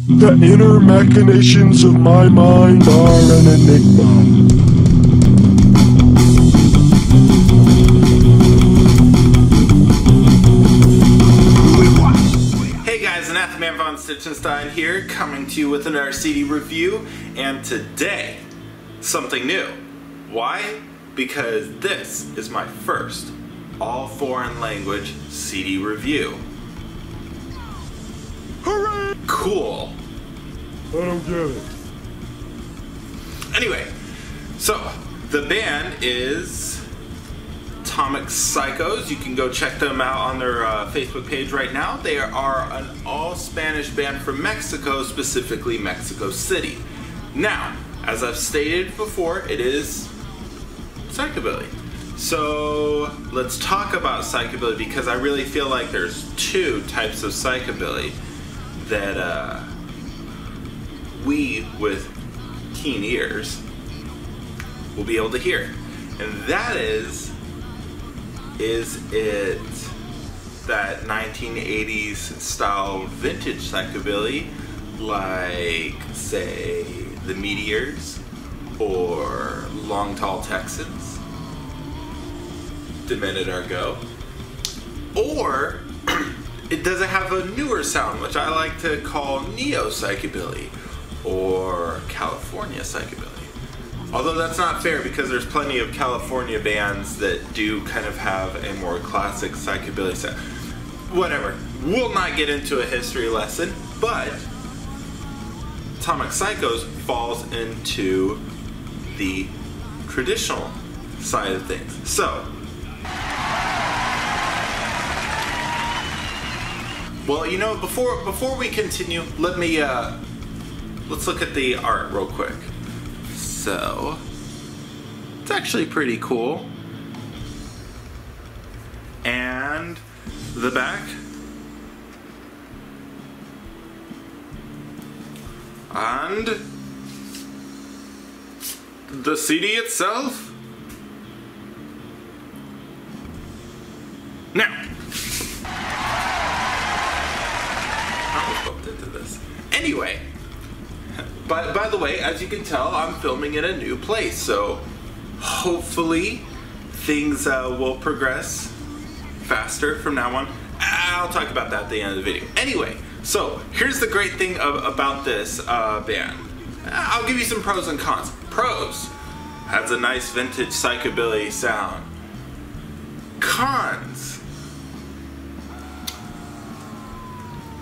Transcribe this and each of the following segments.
The inner machinations of my mind are an enigma. Hey guys, Anathema von Stitchenstein here, coming to you with another CD review, and today, something new. Why? Because this is my first all foreign language CD review. Hooray! Cool. I don't get it. Anyway, so the band is Atomic Psychos. You can go check them out on their Facebook page right now. They are an all-Spanish band from Mexico, specifically Mexico City. Now, as I've stated before, it is psychobilly. So let's talk about psychobilly, because I really feel like there's two types of psychobilly that we with keen ears will be able to hear. And that is it that 1980s style vintage psychobilly, like say the Meteors or Long Tall Texans, Demented Argo, or it doesn't have a newer sound, which I like to call neo psychobilly or California psychobilly. Although that's not fair, because there's plenty of California bands that do kind of have a more classic psychobilly sound. Whatever, we'll not get into a history lesson, but Atomic Psychos falls into the traditional side of things. So, well, you know, before we continue, let me let's look at the art real quick. So, it's actually pretty cool. And the back, and the CD itself. Now, into this. Anyway, by the way, as you can tell, I'm filming in a new place, so hopefully things will progress faster from now on. I'll talk about that at the end of the video. Anyway, so here's the great thing about this band. I'll give you some pros and cons. Pros: has a nice vintage psychobilly sound. Cons: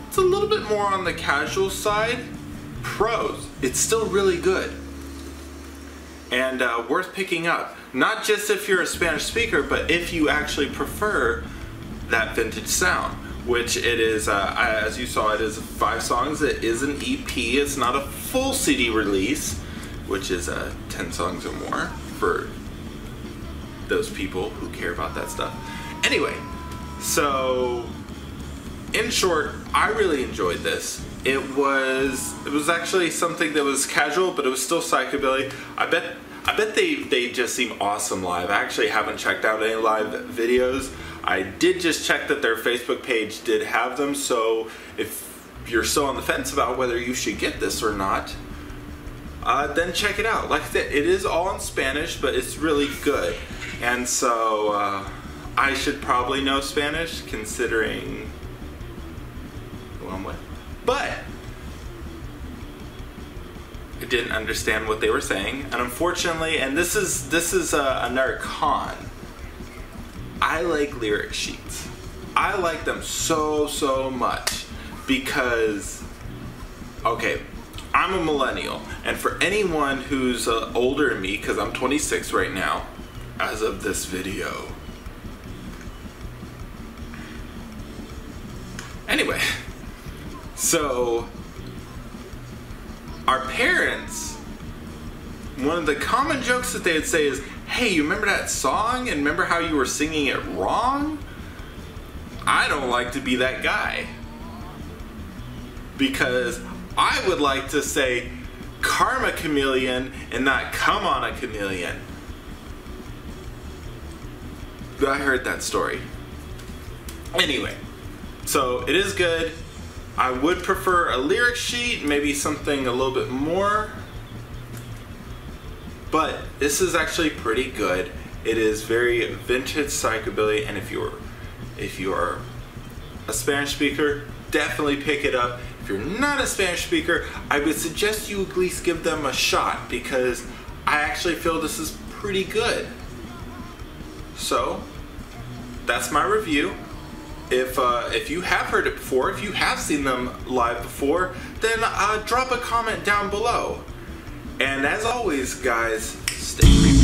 it's a little bit more on the casual side. Pros: it's still really good and worth picking up. Not just if you're a Spanish speaker, but if you actually prefer that vintage sound, which it is, as you saw, it is 5 songs. It is an EP. It's not a full CD release, which is 10 songs or more for those people who care about that stuff. Anyway, so in short, I really enjoyed this. It was actually something that was casual, but it was still psychobilly. I bet they just seem awesome live. I actually haven't checked out any live videos. I did just check that their Facebook page did have them, so if you're still on the fence about whether you should get this or not, then check it out. Like I said, it is all in Spanish, but it's really good. And so I should probably know Spanish, considering who I'm with. But I didn't understand what they were saying, and unfortunately, and this is another con, I like lyric sheets. I like them so much because, okay, I'm a millennial, and for anyone who's older than me, because I'm 26 right now as of this video. Anyway, so our parents, one of the common jokes that they would say is, hey, you remember that song and remember how you were singing it wrong? I don't like to be that guy, because I would like to say karma chameleon and not come on a chameleon. I heard that story. Anyway, so it is good. I would prefer a lyric sheet, maybe something a little bit more, but this is actually pretty good. It is very vintage psychobilly, and if you're a Spanish speaker, definitely pick it up. If you're not a Spanish speaker, I would suggest you at least give them a shot, because I actually feel this is pretty good. So that's my review. If you have heard it before, if you have seen them live before, then drop a comment down below. And as always, guys, stay creepy.